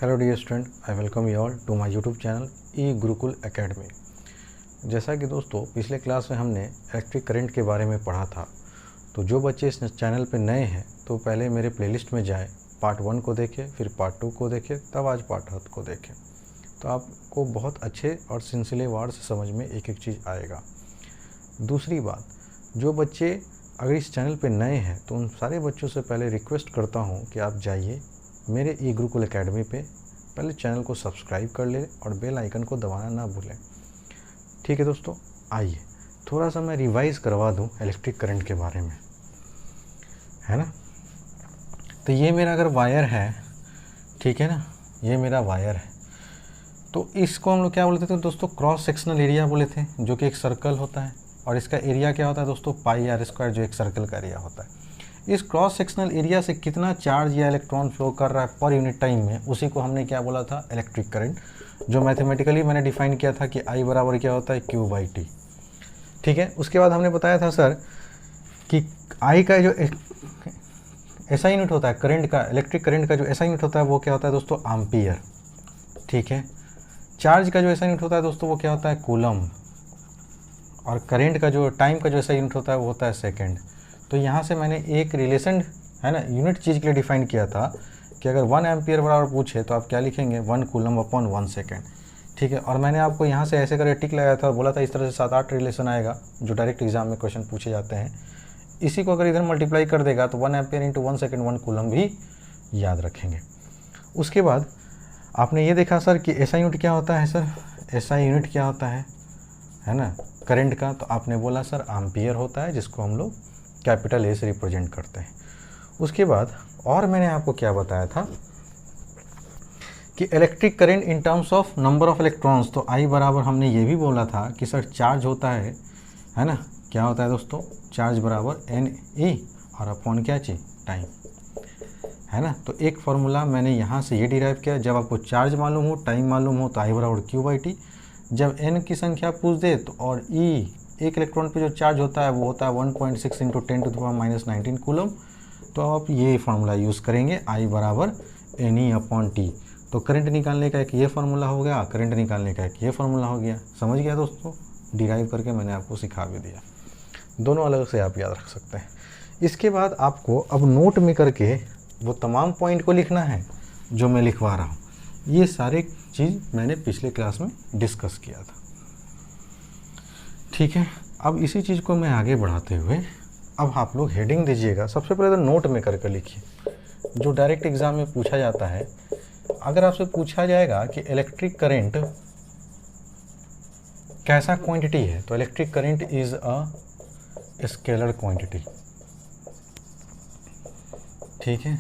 Hello dear student, I welcome you all to my YouTube channel E Gurukul academy. जैसा कि दोस्तों पिछले class में हमने इलेक्ट्रिक करंट के बारे में पढ़ा था, तो जो बच्चे इस चैनल पर नए हैं तो पहले मेरे प्लेलिस्ट में जाएं, पार्ट 1 को देखें, फिर पार्ट 2 को देखें, तब आज पार्ट 3 को देखें। तो आपको बहुत अच्छे और सिलसिलेवार से समझ में एक एक चीज़ आएगा। दूसरी बात, जो बच्चे अगर इस चैनल पे नए हैं तो उन सारे बच्चों से पहले रिक्वेस्ट करता हूँ कि आप जाइए मेरे ई गुरुकुल एकेडमी पे, पहले चैनल को सब्सक्राइब कर लें और बेल आइकन को दबाना ना भूलें। ठीक है दोस्तों, आइए थोड़ा सा मैं रिवाइज़ करवा दूँ इलेक्ट्रिक करंट के बारे में, है ना। तो ये मेरा अगर वायर है, ठीक है ना, ये मेरा वायर है, तो इसको हम लोग क्या बोलते थे दोस्तों, क्रॉस सेक्शनल एरिया बोले थे, जो कि एक सर्कल होता है। और इसका एरिया क्या होता है दोस्तों, पाई आर स्क्वायर, जो एक सर्कल का एरिया होता है। इस क्रॉस सेक्शनल एरिया से कितना चार्ज या इलेक्ट्रॉन फ्लो कर रहा है पर यूनिट टाइम में, उसी को हमने क्या बोला था, इलेक्ट्रिक करंट, जो मैथमेटिकली मैंने डिफाइन किया था कि I बराबर क्या होता है, Q/T। ठीक है, उसके बाद हमने बताया था सर कि I का जो ऐसा यूनिट होता है करंट का, इलेक्ट्रिक करंट का जो ऐसा यूनिट होता है वो क्या होता है दोस्तों, एम्पियर। ठीक है, चार्ज का जो ऐसा यूनिट होता है दोस्तों वो क्या होता है, कूलम। और करंट का जो टाइम का जो ऐसा यूनिट होता है वो होता है सेकेंड। तो यहाँ से मैंने एक रिलेशन, है ना, यूनिट चीज़ के लिए डिफाइन किया था कि अगर 1 एम्पियर बराबर पूछे तो आप क्या लिखेंगे, 1 कूलम अपॉन 1 सेकेंड। ठीक है, और मैंने आपको यहाँ से ऐसे करके टिक लगाया था और बोला था इस तरह से 7-8 रिलेशन आएगा जो डायरेक्ट एग्जाम में क्वेश्चन पूछे जाते हैं। इसी को अगर इधर मल्टीप्लाई कर देगा तो 1 एम्पियर इंटू 1 सेकेंड 1 कूलम भी याद रखेंगे। उसके बाद आपने ये देखा सर कि ऐसा यूनिट क्या होता है, सर ऐसा यूनिट क्या होता है ना, करंट का, तो आपने बोला सर एम्पियर होता है, जिसको हम लोग कैपिटल ए से रिप्रेजेंट करते हैं। उसके बाद और मैंने आपको क्या बताया था कि electric current in terms of number of electrons, तो आई बराबर हमने ये भी बोला था कि सर चार्ज होता है ना, क्या होता है दोस्तों, चार्ज बराबर NE और अपॉन क्या चीज़, टाइम, है ना। तो एक फार्मूला मैंने यहाँ से ये डिराइव किया, जब आपको चार्ज मालूम हो, टाइम मालूम हो, तो आई बराबर Q/T। जब n की संख्या पूछ दे तो और E, एक इलेक्ट्रॉन पे जो चार्ज होता है वो होता है 1.6 इंटू 10⁻⁻19 कूलम। तो आप ये फार्मूला यूज़ करेंगे, I बराबर NE/T। तो करंट निकालने का एक ये फार्मूला हो गया, करंट निकालने का एक ये फार्मूला हो गया। समझ गया दोस्तों, डिराइव करके मैंने आपको सिखा भी दिया, दोनों अलग से आप याद रख सकते हैं। इसके बाद आपको अब नोट में करके वो तमाम पॉइंट को लिखना है जो मैं लिखवा रहा हूँ। ये सारे चीज़ मैंने पिछले क्लास में डिस्कस किया था। ठीक है, अब इसी चीज़ को मैं आगे बढ़ाते हुए अब आप लोग हेडिंग दीजिएगा। सबसे पहले तो नोट में करके लिखिए, जो डायरेक्ट एग्जाम में पूछा जाता है। अगर आपसे पूछा जाएगा कि इलेक्ट्रिक करंट कैसा क्वांटिटी है, तो electric current is a scalar quantity. ठीक है,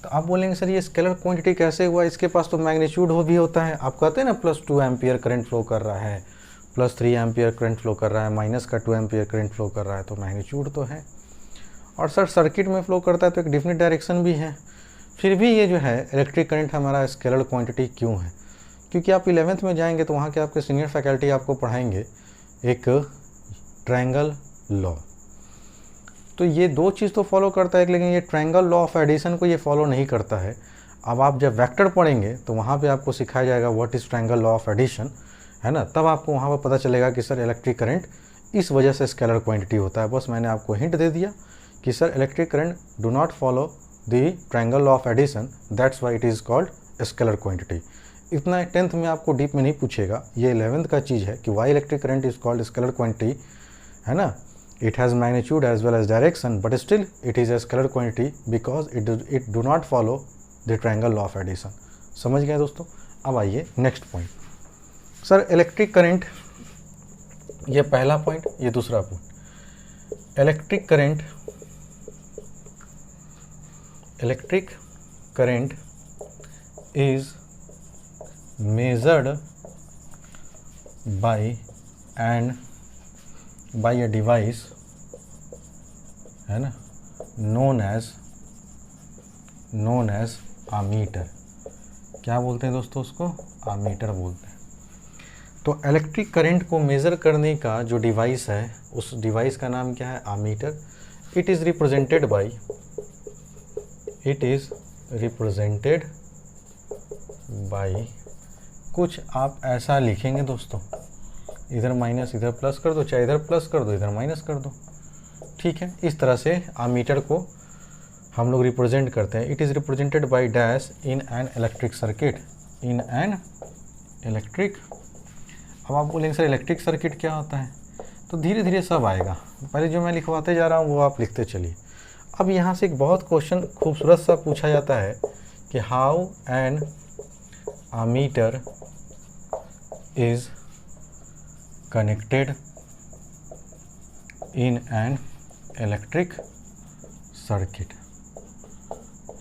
तो आप बोलेंगे सर ये स्केलर क्वांटिटी कैसे हुआ, इसके पास तो मैग्नीट्यूड हो भी होता है। आप कहते हैं ना +2 एम्पियर करंट फ्लो कर रहा है, +3 एम्पियर करंट फ्लो कर रहा है, -2 एम्पियर करंट फ्लो कर रहा है, तो मैग्नीट्यूड तो है। और सर सर्किट में फ्लो करता है तो एक डिफिनिट डायरेक्शन भी है। फिर भी ये जो है इलेक्ट्रिक करंट हमारा स्केलर क्वांटिटी क्यों है, क्योंकि आप 11th में जाएंगे तो वहाँ के आपके सीनियर फैकल्टी आपको पढ़ाएंगे एक ट्रायंगल लॉ। तो ये दो चीज़ तो फॉलो करता है, लेकिन ये ट्रायंगल लॉ ऑफ एडिशन को ये फॉलो नहीं करता है। अब आप जब वेक्टर पढ़ेंगे तो वहाँ पे आपको सिखाया जाएगा what is triangle law of addition, है ना, तब आपको वहाँ पर पता चलेगा कि सर इलेक्ट्रिक करंट इस वजह से स्केलर क्वांटिटी होता है। बस मैंने आपको हिंट दे दिया कि sir electric current do not follow the triangle law of addition, that's why it is called scalar quantity. इतना 10th में आपको डीप में नहीं पूछेगा, ये 11th का चीज़ है कि Y electric current is called scalar quantity, है ना। It has magnitude as well as direction, but still it is a scalar quantity because it do not follow the triangle law of addition। समझ गए दोस्तों। अब आइए next point, sir electric current, ये पहला point, ये दूसरा point. Electric current is measured by a device, है ना, known as ammeter। क्या बोलते हैं दोस्तों उसको, आमीटर बोलते हैं। तो इलेक्ट्रिक करंट को मेज़र करने का जो डिवाइस है, उस डिवाइस का नाम क्या है, ammeter. It is represented by कुछ आप ऐसा लिखेंगे दोस्तों, इधर माइनस इधर प्लस कर दो, चाहे इधर प्लस कर दो इधर माइनस कर दो, ठीक है। इस तरह से आमीटर को हम लोग रिप्रेजेंट करते हैं। It is represented by dash in an electric circuit, in an electric. अब आप बोलेंगे सर इलेक्ट्रिक सर्किट क्या होता है, तो धीरे धीरे सब आएगा, पहले जो मैं लिखवाते जा रहा हूँ वो आप लिखते चलिए। अब यहाँ से एक बहुत क्वेश्चन खूबसूरत सा पूछा जाता है कि how an ammeter is connected in an electric circuit,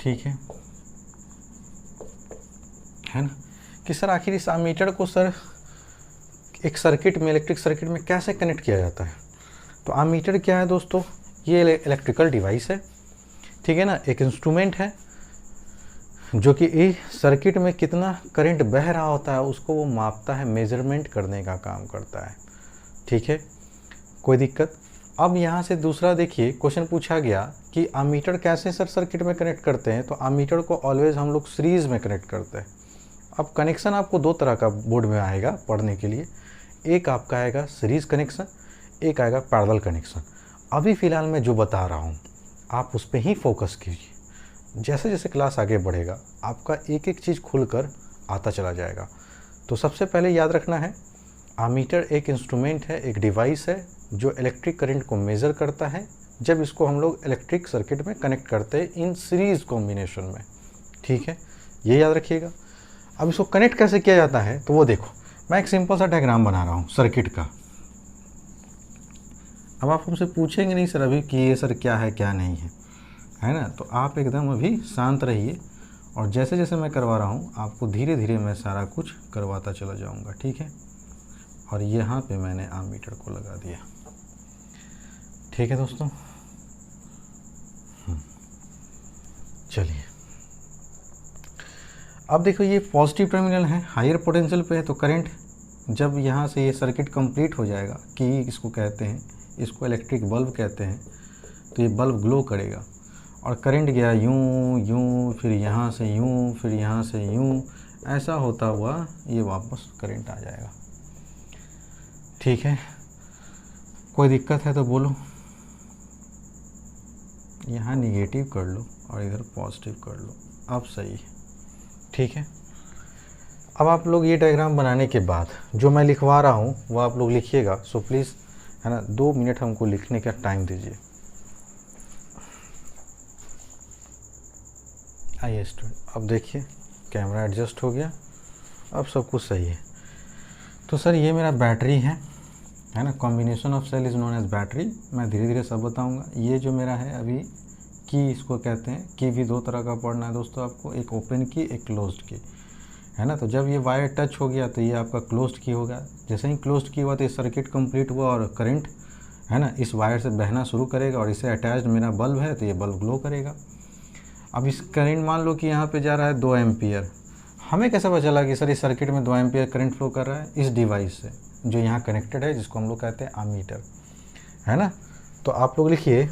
ठीक है ना। कि सर आखिर इस अमीटर को सर एक सर्किट में, इलेक्ट्रिक सर्किट में कैसे कनेक्ट किया जाता है। तो अमीटर क्या है दोस्तों, ये इलेक्ट्रिकल डिवाइस है, ठीक है ना, एक इंस्ट्रूमेंट है जो कि इस सर्किट में कितना करंट बह रहा होता है उसको वो मापता है, मेजरमेंट करने का काम करता है, ठीक है, कोई दिक्कत। अब यहाँ से दूसरा देखिए क्वेश्चन पूछा गया कि अमीटर कैसे सर सर्किट में कनेक्ट करते हैं। तो अमीटर को ऑलवेज हम लोग सीरीज में कनेक्ट करते हैं। अब कनेक्शन आपको दो तरह का बोर्ड में आएगा पढ़ने के लिए, एक आपका आएगा सीरीज कनेक्शन, एक आएगा पैरेलल कनेक्शन। अभी फ़िलहाल मैं जो बता रहा हूँ आप उस पर ही फोकस कीजिए, जैसे जैसे क्लास आगे बढ़ेगा आपका एक एक चीज़ खुलकर आता चला जाएगा। तो सबसे पहले याद रखना है, अमीटर एक इंस्ट्रूमेंट है, एक डिवाइस है जो इलेक्ट्रिक करंट को मेज़र करता है जब इसको हम लोग इलेक्ट्रिक सर्किट में कनेक्ट करते हैं इन सीरीज़ कॉम्बिनेशन में, ठीक है, ये याद रखिएगा। अब इसको कनेक्ट कैसे किया जाता है तो वो देखो, मैं एक सिंपल सा डायग्राम बना रहा हूँ सर्किट का। अब आप हमसे पूछेंगे नहीं सर अभी कि ये सर क्या है क्या नहीं है ना, तो आप एकदम अभी शांत रहिए और जैसे जैसे मैं करवा रहा हूँ आपको धीरे धीरे मैं सारा कुछ करवाता चला जाऊँगा, ठीक है। और यहाँ पे मैंने अमीटर को लगा दिया, ठीक है दोस्तों। चलिए अब देखो ये पॉजिटिव टर्मिनल है, हायर पोटेंशियल पे है, तो करंट जब यहाँ से ये सर्किट कंप्लीट हो जाएगा कि इसको कहते हैं, इसको इलेक्ट्रिक बल्ब कहते हैं, तो ये बल्ब ग्लो करेगा और करंट गया यूं यूं, फिर यहाँ से यूं, फिर यहाँ से यूं, ऐसा होता हुआ ये वापस करंट आ जाएगा, ठीक है। कोई दिक्कत है तो बोलो, यहाँ निगेटिव कर लो और इधर पॉजिटिव कर लो, अब सही है, ठीक है। अब आप लोग ये डायग्राम बनाने के बाद जो मैं लिखवा रहा हूँ वो आप लोग लिखिएगा, सो प्लीज़ है ना 2 मिनट हमको लिखने का टाइम दीजिए। आइए स्टूडेंट, अब देखिए कैमरा एडजस्ट हो गया, अब सब कुछ सही है। तो सर ये मेरा बैटरी है ना, combination of cell is known as battery. मैं धीरे धीरे सब बताऊंगा। ये जो मेरा है अभी की इसको कहते हैं, की भी दो तरह का पढ़ना है दोस्तों आपको, एक ओपन की एक क्लोज्ड की, है ना। तो जब ये वायर टच हो गया तो ये आपका क्लोज्ड की होगा। जैसे ही क्लोज्ड की हुआ तो ये सर्किट कंप्लीट हुआ और करंट है ना इस वायर से बहना शुरू करेगा और इससे अटैच्ड मेरा बल्ब है तो ये बल्ब ग्लो करेगा। अब इस करंट मान लो कि यहाँ पे जा रहा है 2 एम्पियर, हमें कैसे पता चला कि सर इस सर्किट में 2 एम्पियर करंट फ्लो कर रहा है? इस डिवाइस से जो यहाँ कनेक्टेड है, जिसको हम लोग कहते हैं अमीटर, है ना। तो आप लोग लिखिए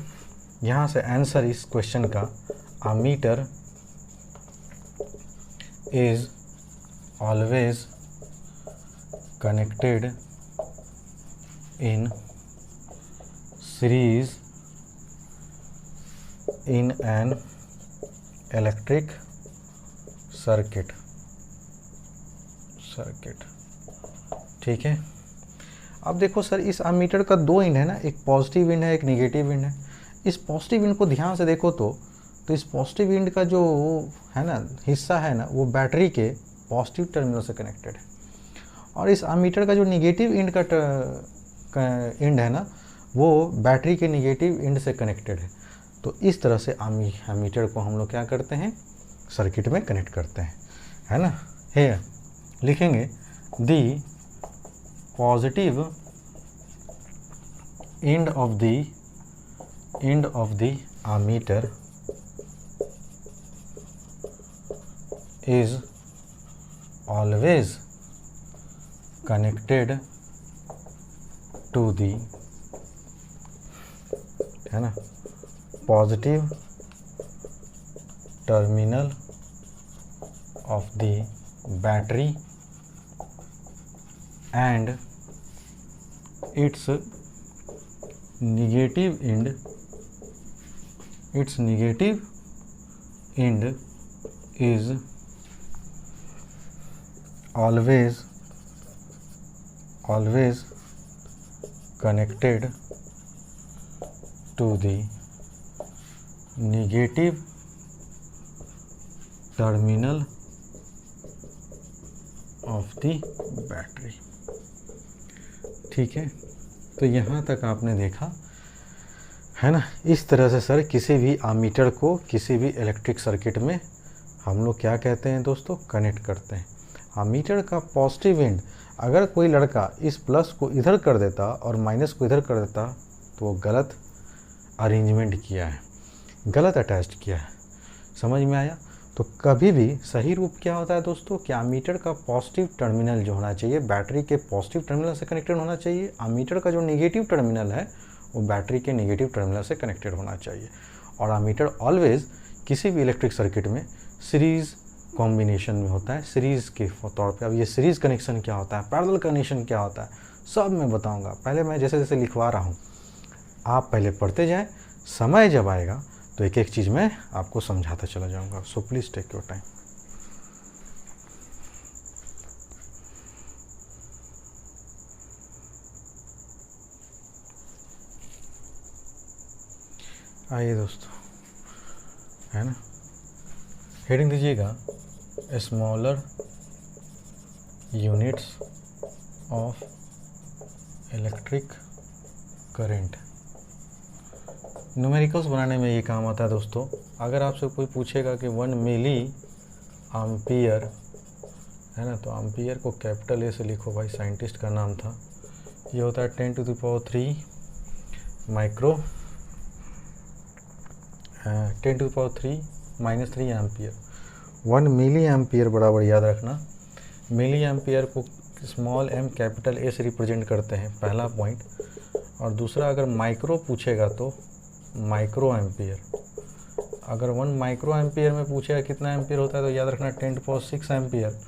यहाँ से आंसर इस क्वेश्चन का, ammeter is always connected in series in an electric circuit, ठीक है। अब देखो सर इस अमीटर का 2 एंड है ना, एक पॉजिटिव एंड है एक नेगेटिव एंड है। इस पॉजिटिव एंड को ध्यान से देखो तो इस पॉजिटिव एंड का जो है ना हिस्सा है ना वो बैटरी के पॉजिटिव टर्मिनल से कनेक्टेड है, और इस अमीटर का जो नेगेटिव एंड का एंड है ना वो बैटरी के नेगेटिव एंड से कनेक्टेड है। तो इस तरह से अमीटर को हम लोग क्या करते हैं, सर्किट में कनेक्ट करते हैं, है ना। है लिखेंगे the positive end of the ammeter is always connected to the, है ना, positive terminal of the battery and its negative end is always connected to the negative terminal of the battery। ठीक है, तो यहाँ तक आपने देखा है ना। इस तरह से सर किसी भी एमीटर को किसी भी इलेक्ट्रिक सर्किट में हम लोग क्या कहते हैं दोस्तों, कनेक्ट करते हैं। एमीटर का पॉजिटिव एंड अगर कोई लड़का इस प्लस को इधर कर देता और माइनस को इधर कर देता तो वो गलत अरेंजमेंट किया है, गलत अटैच्ड किया है। समझ में आया? तो कभी भी सही रूप क्या होता है दोस्तों कि एमीटर का पॉजिटिव टर्मिनल जो होना चाहिए बैटरी के पॉजिटिव टर्मिनल से कनेक्टेड होना चाहिए, एमीटर का जो नेगेटिव टर्मिनल है वो बैटरी के नेगेटिव टर्मिनल से कनेक्टेड होना चाहिए। और एमीटर ऑलवेज किसी भी इलेक्ट्रिक सर्किट में सीरीज़ कॉम्बिनेशन में होता है, सीरीज़ के तौर पे। अब ये सीरीज़ कनेक्शन क्या होता है, पैरेलल कनेक्शन क्या होता है, सब मैं बताऊंगा। पहले मैं जैसे जैसे लिखवा रहा हूँ आप पहले पढ़ते जाएं, समय जब आएगा तो एक एक चीज़ मैं आपको समझाता चला जाऊंगा। So please take your time. आइए दोस्तों, है ना, हेडिंग दीजिएगा smaller units of electric current. Numericals बनाने में ये काम आता है दोस्तों। अगर आपसे कोई पूछेगा कि 1 मिली एम्पियर है ना, तो एम्पियर को कैपिटल ए से लिखो भाई, साइंटिस्ट का नाम था। ये होता है 10⁻³ माइक्रो 10⁻³ एम्पियर। 1 मिली एम्पियर बराबर याद रखना। मिली एम्पियर को स्मॉल एम कैपिटल ए से रिप्रेजेंट करते हैं, पहला पॉइंट। और दूसरा, अगर माइक्रो पूछेगा तो माइक्रो एम्पियर। अगर 1 माइक्रो एम्पियर में पूछेगा कितना एम्पियर होता है तो याद रखना 10⁻6 एम्पियर।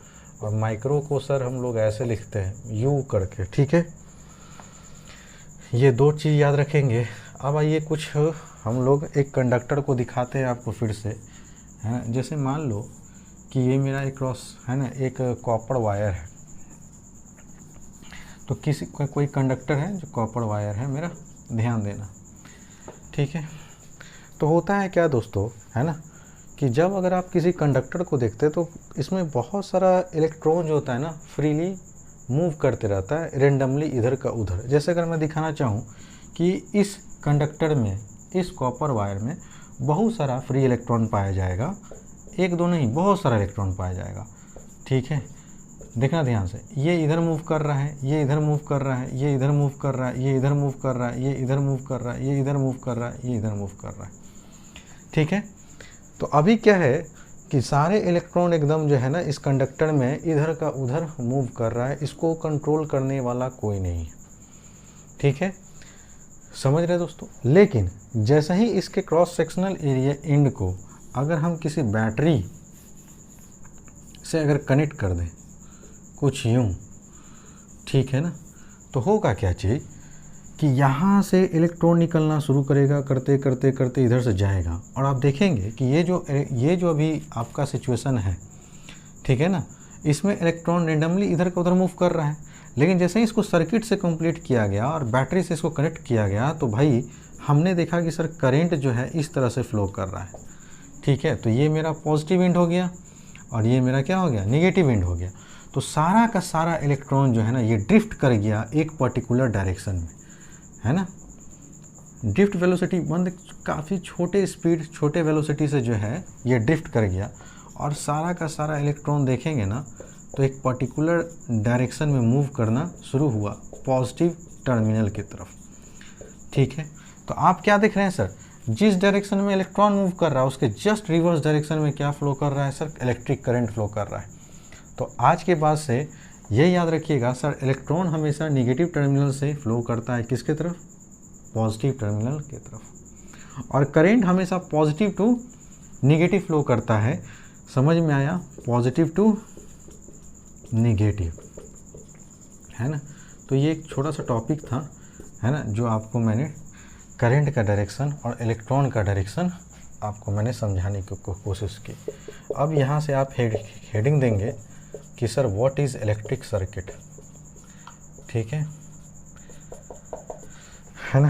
और माइक्रो को सर हम लोग ऐसे लिखते हैं यू करके, ठीक है। ये दो चीज़ याद रखेंगे। अब आइए कुछ हम लोग एक कंडक्टर को दिखाते हैं आपको फिर से, है ना। जैसे मान लो कि ये मेरा एक क्रॉस है ना, एक कॉपर वायर है। तो किसी कोई कंडक्टर है जो कॉपर वायर है मेरा, ध्यान देना, ठीक है। तो होता है क्या दोस्तों, है ना, कि जब अगर आप किसी कंडक्टर को देखते हैं तो इसमें बहुत सारा इलेक्ट्रॉन जो होता है ना फ्रीली मूव करते रहता है, रेंडमली इधर का उधर। जैसे अगर मैं दिखाना चाहूँ कि इस कंडक्टर में, इस कॉपर वायर में बहुत सारा फ्री इलेक्ट्रॉन पाया जाएगा, एक दो नहीं बहुत सारा इलेक्ट्रॉन पाया जाएगा, ठीक है। देखना ध्यान से, ये इधर मूव कर रहा है, ये इधर मूव कर रहा है, ये इधर मूव कर रहा है, ये इधर मूव कर रहा है, ये इधर मूव कर रहा है, ये इधर मूव कर रहा है, ये इधर मूव कर रहा है, ठीक है। तो अभी क्या है कि सारे इलेक्ट्रॉन एकदम जो है ना इस कंडक्टर में इधर का उधर मूव कर रहा है, इसको कंट्रोल करने वाला कोई नहीं है, ठीक है, समझ रहे दोस्तों। लेकिन जैसे ही इसके क्रॉस सेक्शनल एरिया एंड को अगर हम किसी बैटरी से अगर कनेक्ट कर दें कुछ यूँ, ठीक है ना, तो होगा क्या चीज़ कि यहाँ से इलेक्ट्रॉन निकलना शुरू करेगा, करते करते करते इधर से जाएगा। और आप देखेंगे कि ये जो अभी आपका सिचुएशन है, ठीक है ना, इसमें इलेक्ट्रॉन रेंडमली इधर का उधर मूव कर रहा है। लेकिन जैसे ही इसको सर्किट से कंप्लीट किया गया और बैटरी से इसको कनेक्ट किया गया तो भाई हमने देखा कि सर करंट जो है इस तरह से फ्लो कर रहा है, ठीक है। तो ये मेरा पॉजिटिव एंड हो गया और ये मेरा क्या हो गया, नेगेटिव एंड हो गया। तो सारा का सारा इलेक्ट्रॉन जो है ना ये ड्रिफ्ट कर गया एक पर्टिकुलर डायरेक्शन में, है ना। ड्रिफ्ट वेलोसिटी बंद, काफ़ी छोटे स्पीड छोटे वेलोसिटी से जो है ये ड्रिफ्ट कर गया और सारा का सारा इलेक्ट्रॉन देखेंगे ना तो एक पर्टिकुलर डायरेक्शन में मूव करना शुरू हुआ, पॉजिटिव टर्मिनल की तरफ, ठीक है। तो आप क्या देख रहे हैं सर, जिस डायरेक्शन में इलेक्ट्रॉन मूव कर रहा है उसके जस्ट रिवर्स डायरेक्शन में क्या फ्लो कर रहा है सर, इलेक्ट्रिक करंट फ्लो कर रहा है। तो आज के बाद से ये याद रखिएगा सर, इलेक्ट्रॉन हमेशा नेगेटिव टर्मिनल से फ्लो करता है किसके तरफ, पॉजिटिव टर्मिनल की तरफ। और करंट हमेशा पॉजिटिव टू नेगेटिव फ्लो करता है, समझ में आया, पॉजिटिव टू निगेटिव, है ना। तो ये एक छोटा सा टॉपिक था, है ना, जो आपको मैंने करंट का डायरेक्शन और इलेक्ट्रॉन का डायरेक्शन आपको मैंने समझाने की कोशिश की। अब यहाँ से आप हेडिंग देंगे कि sir what is electric circuit, ठीक है ना।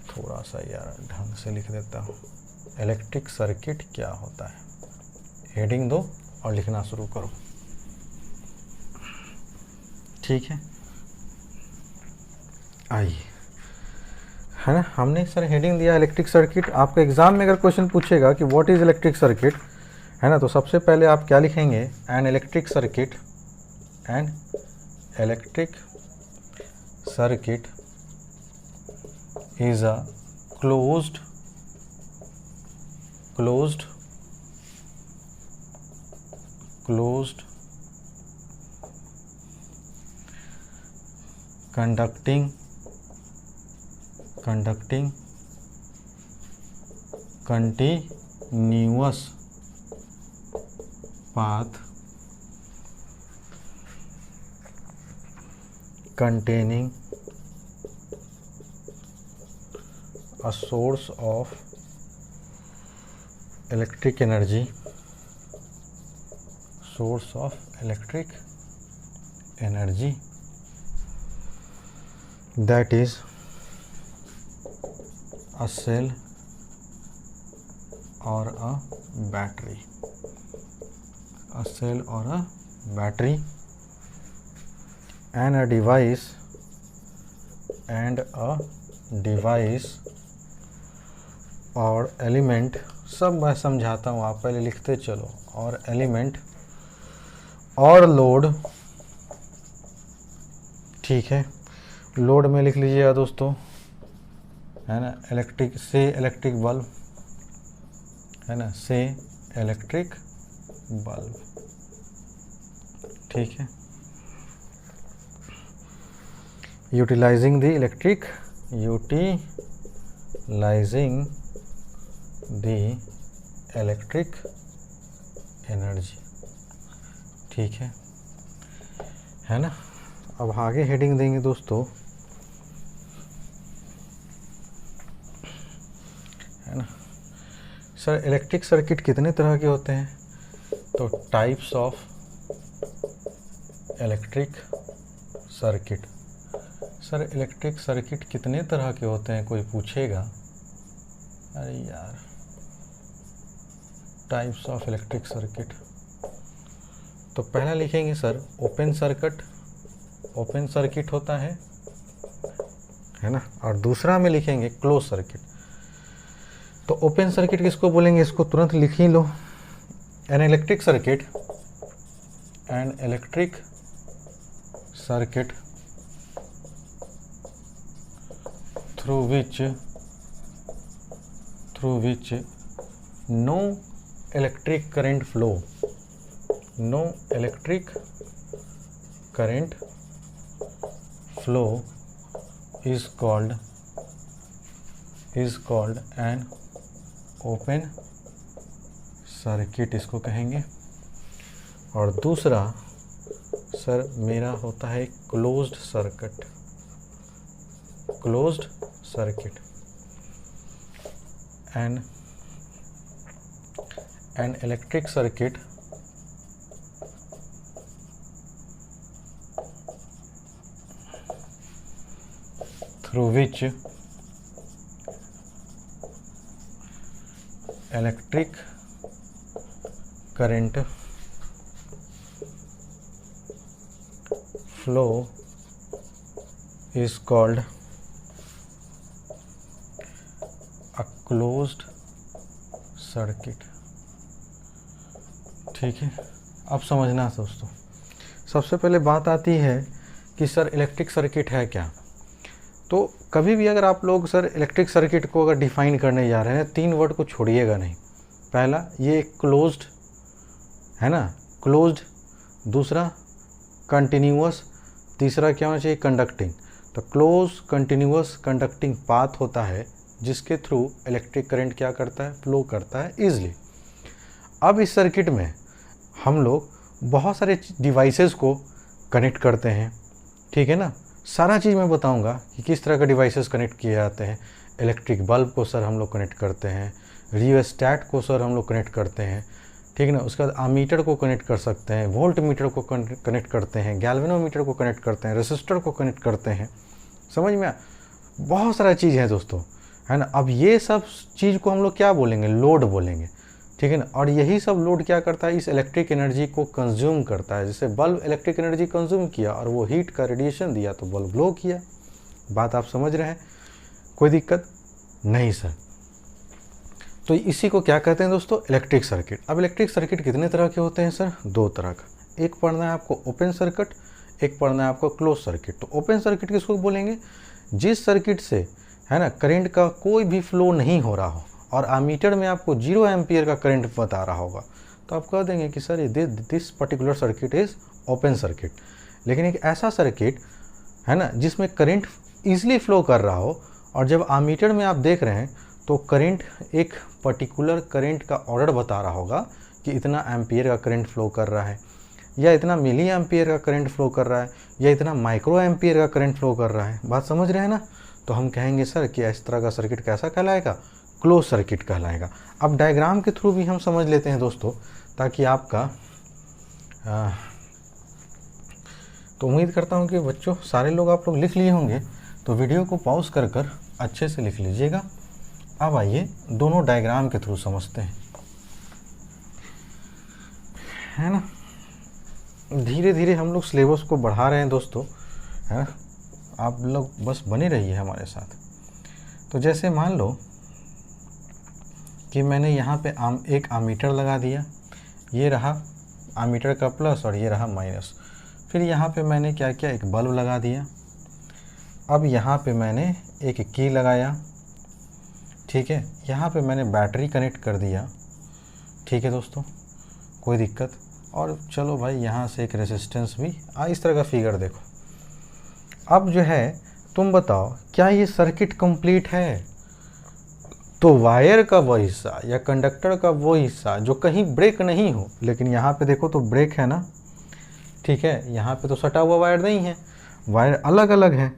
थोड़ा सा यार ढंग से लिख देता हूँ, इलेक्ट्रिक सर्किट क्या होता है। हेडिंग दो और लिखना शुरू करो, ठीक है। आइए, है ना, हमने सर हेडिंग दिया इलेक्ट्रिक सर्किट। आपको एग्जाम में अगर क्वेश्चन पूछेगा कि व्हाट इज़ इलेक्ट्रिक सर्किट, है ना, तो सबसे पहले आप क्या लिखेंगे, N electric circuit, N electric circuit is a closed conducting continuous path containing a source of electric energy, that is a cell or a battery, and a device और element, सब मैं समझाता हूँ, आप पहले लिखते चलो, और एलिमेंट और लोड, ठीक है। लोड में लिख लीजिएगा दोस्तों, है ना, इलेक्ट्रिक बल्ब, है ना, से इलेक्ट्रिक बल्ब, ठीक है। यूटिलाइजिंग द इलेक्ट्रिक एनर्जी, ठीक है ना। अब आगे हेडिंग देंगे दोस्तों, है ना। सर इलेक्ट्रिक सर्किट कितने तरह के होते हैं, तो types of electric circuit. Sir electric circuit कितने तरह के होते हैं, कोई पूछेगा, अरे यार, टाइप्स ऑफ इलेक्ट्रिक सर्किट। तो पहला लिखेंगे सर ओपन सर्किट होता है ना, और दूसरा में लिखेंगे क्लोज सर्किट। तो ओपन सर्किट किसको बोलेंगे, इसको तुरंत लिख ही लो, an electric circuit through which no electric current flow is called an open circuit, इसको कहेंगे। और दूसरा सर मेरा होता है closed circuit, an electric circuit through which electric current flow is called a closed circuit, ठीक है। अब समझना दोस्तों, सबसे पहले बात आती है कि सर इलेक्ट्रिक सर्किट है क्या। तो कभी भी अगर आप लोग सर इलेक्ट्रिक सर्किट को अगर डिफाइन करने जा रहे हैं, 3 वर्ड को छोड़िएगा नहीं। पहला ये क्लोज्ड, है ना, क्लोज्ड, दूसरा कंटिन्यूअस, तीसरा क्या होना चाहिए, कंडक्टिंग। तो क्लोज कंटिन्यूअस कंडक्टिंग पाथ होता है जिसके थ्रू इलेक्ट्रिक करंट क्या करता है, फ्लो करता है ईजिली। अब इस सर्किट में हम लोग बहुत सारे डिवाइसेस को कनेक्ट करते हैं, ठीक है ना। सारा चीज़ मैं बताऊंगा कि किस तरह का डिवाइसेस कनेक्ट किए जाते हैं। इलेक्ट्रिक बल्ब को सर हम लोग कनेक्ट करते हैं, रियोस्टैट को सर हम लोग कनेक्ट करते हैं, ठीक है ना। उसके बाद आमीटर को कनेक्ट कर सकते हैं, वोल्ट मीटर को कनेक्ट करते हैं, गैल्वेनोमीटर को कनेक्ट करते हैं, रेसिस्टर को कनेक्ट करते हैं। समझ में बहुत सारा चीज़ है दोस्तों, है ना। अब ये सब चीज़ को हम लोग क्या बोलेंगे, लोड बोलेंगे, ठीक है ना। और यही सब लोड क्या करता है, इस इलेक्ट्रिक एनर्जी को कंज्यूम करता है। जैसे बल्ब इलेक्ट्रिक एनर्जी कंज्यूम किया और वो हीट का रेडिएशन दिया तो बल्ब ग्लो किया। बात आप समझ रहे हैं, कोई दिक्कत नहीं सर। तो इसी को क्या कहते हैं दोस्तों, इलेक्ट्रिक सर्किट। अब इलेक्ट्रिक सर्किट कितने तरह के होते हैं सर, 2 तरह का। एक पढ़ना है आपको ओपन सर्किट, एक पढ़ना है आपको क्लोज सर्किट। तो ओपन सर्किट किसको बोलेंगे, जिस सर्किट से, है ना, करंट का कोई भी फ्लो नहीं हो रहा हो और एमीटर में आपको 0 एम्पियर का करंट बता रहा होगा, तो आप कह देंगे कि सर ये this particular circuit is open circuit. लेकिन एक ऐसा सर्किट, है ना, जिसमें करंट ईजिली फ्लो कर रहा हो और जब एमीटर में आप देख रहे हैं तो करंट एक पर्टिकुलर करंट का ऑर्डर बता रहा होगा कि इतना एम्पियर का करंट फ्लो कर रहा है, या इतना मिली एम्पियर का करंट फ्लो कर रहा है, या इतना माइक्रो एम्पियर का करंट फ्लो कर रहा है। बात समझ रहे हैं ना। तो हम कहेंगे सर कि इस तरह का सर्किट कैसा कहलाएगा, क्लोज सर्किट कहलाएगा। अब डायग्राम के थ्रू भी हम समझ लेते हैं दोस्तों, ताकि आपका तो उम्मीद करता हूं कि बच्चों सारे लोग आप लोग लिख लिए होंगे, तो वीडियो को पॉज कर अच्छे से लिख लीजिएगा। अब आइए दोनों डायग्राम के थ्रू समझते हैं, है ना। धीरे धीरे हम लोग सिलेबस को बढ़ा रहे हैं दोस्तों, है ना। आप लोग बस बने रहिए हमारे साथ। तो जैसे मान लो कि मैंने यहाँ पे एक एमीटर लगा दिया, ये रहा एमीटर का प्लस और ये रहा माइनस। फिर यहाँ पे मैंने क्या किया, एक बल्ब लगा दिया। अब यहाँ पे मैंने एक की लगाया, ठीक है। यहाँ पे मैंने बैटरी कनेक्ट कर दिया, ठीक है दोस्तों, कोई दिक्कत। और चलो भाई यहाँ से एक रेजिस्टेंस भी, इस तरह का फिगर देखो। अब जो है तुम बताओ क्या ये सर्किट कंप्लीट है। तो वायर का वो हिस्सा या कंडक्टर का वो हिस्सा जो कहीं ब्रेक नहीं हो, लेकिन यहाँ पे देखो तो ब्रेक है ना, ठीक है। यहाँ पे तो सटा हुआ वायर नहीं है, वायर अलग अलग है।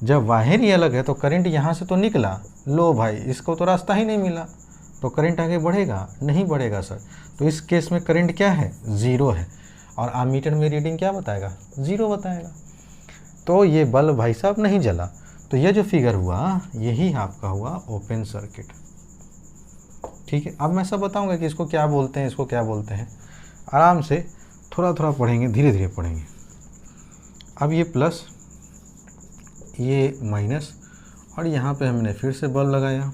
जब वायर ही अलग है तो करंट यहाँ से तो निकला, लो भाई इसको तो रास्ता ही नहीं मिला, तो करंट आगे बढ़ेगा नहीं बढ़ेगा सर। तो इस केस में करंट क्या है, 0 है। और एमीटर में रीडिंग क्या बताएगा, 0 बताएगा। तो ये बल्ब भाई साहब नहीं जला। तो ये जो फिगर हुआ यही आपका हुआ ओपन सर्किट, ठीक है। अब मैं सब बताऊंगा कि इसको क्या बोलते हैं, इसको क्या बोलते हैं। आराम से थोड़ा थोड़ा पढ़ेंगे, धीरे धीरे पढ़ेंगे। अब ये प्लस, ये माइनस, और यहाँ पे हमने फिर से बल्ब लगाया,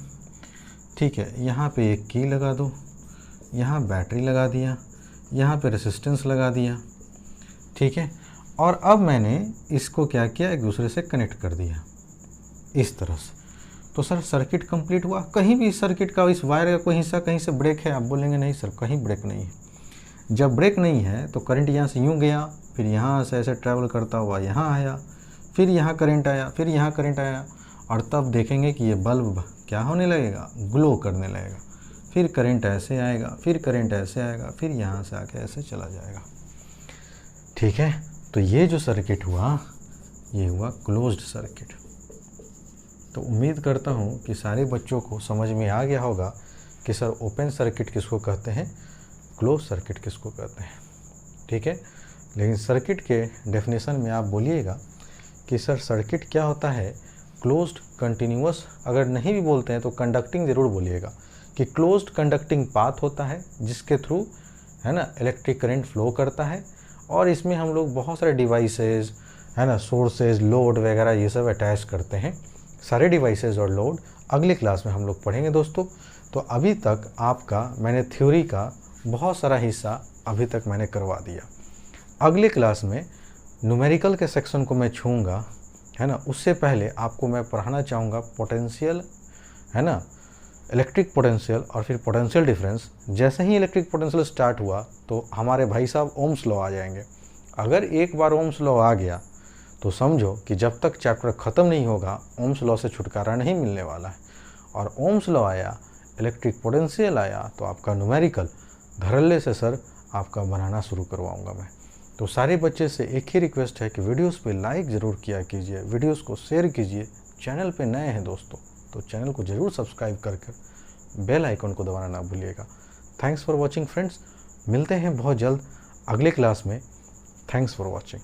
ठीक है। यहाँ पे एक की लगा दो, यहाँ बैटरी लगा दिया, यहाँ पे रेसिस्टेंस लगा दिया, ठीक है। और अब मैंने इसको क्या किया, एक दूसरे से कनेक्ट कर दिया इस तरह से। तो सर सर्किट कंप्लीट हुआ। कहीं भी सर्किट का इस वायर का कोई हिस्सा कहीं से ब्रेक है, आप बोलेंगे नहीं सर कहीं ब्रेक नहीं है। जब ब्रेक नहीं है तो करंट यहाँ से यूँ गया, फिर यहाँ से ऐसे ट्रैवल करता हुआ यहाँ आया, फिर यहाँ करंट आया, फिर यहाँ करंट आया, और तब देखेंगे कि ये बल्ब क्या होने लगेगा, ग्लो करने लगेगा। फिर करंट ऐसे आएगा, फिर करंट ऐसे आएगा, फिर यहाँ से आके ऐसे चला जाएगा, ठीक है। तो ये जो सर्किट हुआ ये हुआ क्लोज्ड सर्किट। तो उम्मीद करता हूँ कि सारे बच्चों को समझ में आ गया होगा कि सर ओपन सर्किट किसको कहते हैं, क्लोज सर्किट किसको कहते हैं, ठीक है। लेकिन सर्किट के डेफिनेशन में आप बोलिएगा कि सर सर्किट क्या होता है, क्लोज्ड कंटिन्यूअस। अगर नहीं भी बोलते हैं तो कंडक्टिंग ज़रूर बोलिएगा कि क्लोज्ड कंडक्टिंग पाथ होता है जिसके थ्रू, है ना, इलेक्ट्रिक करंट फ्लो करता है। और इसमें हम लोग बहुत सारे डिवाइसेस, है ना, सोर्सेज, लोड वगैरह ये सब अटैच करते हैं। सारे डिवाइसेस और लोड अगली क्लास में हम लोग पढ़ेंगे दोस्तों। तो अभी तक आपका मैंने थ्योरी का बहुत सारा हिस्सा अभी तक मैंने करवा दिया। अगली क्लास में न्यूमेरिकल के सेक्शन को मैं छूँगा, है ना। उससे पहले आपको मैं पढ़ाना चाहूँगा पोटेंशियल, है ना, इलेक्ट्रिक पोटेंशियल और फिर पोटेंशियल डिफरेंस। जैसे ही इलेक्ट्रिक पोटेंशियल स्टार्ट हुआ तो हमारे भाई साहब ओम्स लॉ आ जाएंगे। अगर एक बार ओम्स लॉ आ गया तो समझो कि जब तक चैप्टर ख़त्म नहीं होगा ओम्स लॉ से छुटकारा नहीं मिलने वाला है। और ओम्स लॉ आया, इलेक्ट्रिक पोटेंशियल आया, तो आपका न्यूमेरिकल धड़ल्ले से सर आपका बनाना शुरू करवाऊँगा मैं। तो सारे बच्चे से एक ही रिक्वेस्ट है कि वीडियोस पे लाइक ज़रूर किया कीजिए, वीडियोस को शेयर कीजिए। चैनल पे नए हैं दोस्तों तो चैनल को ज़रूर सब्सक्राइब करके बेल आइकन को दबाना ना भूलिएगा। थैंक्स फॉर वॉचिंग फ्रेंड्स, मिलते हैं बहुत जल्द अगले क्लास में। Thanks for watching.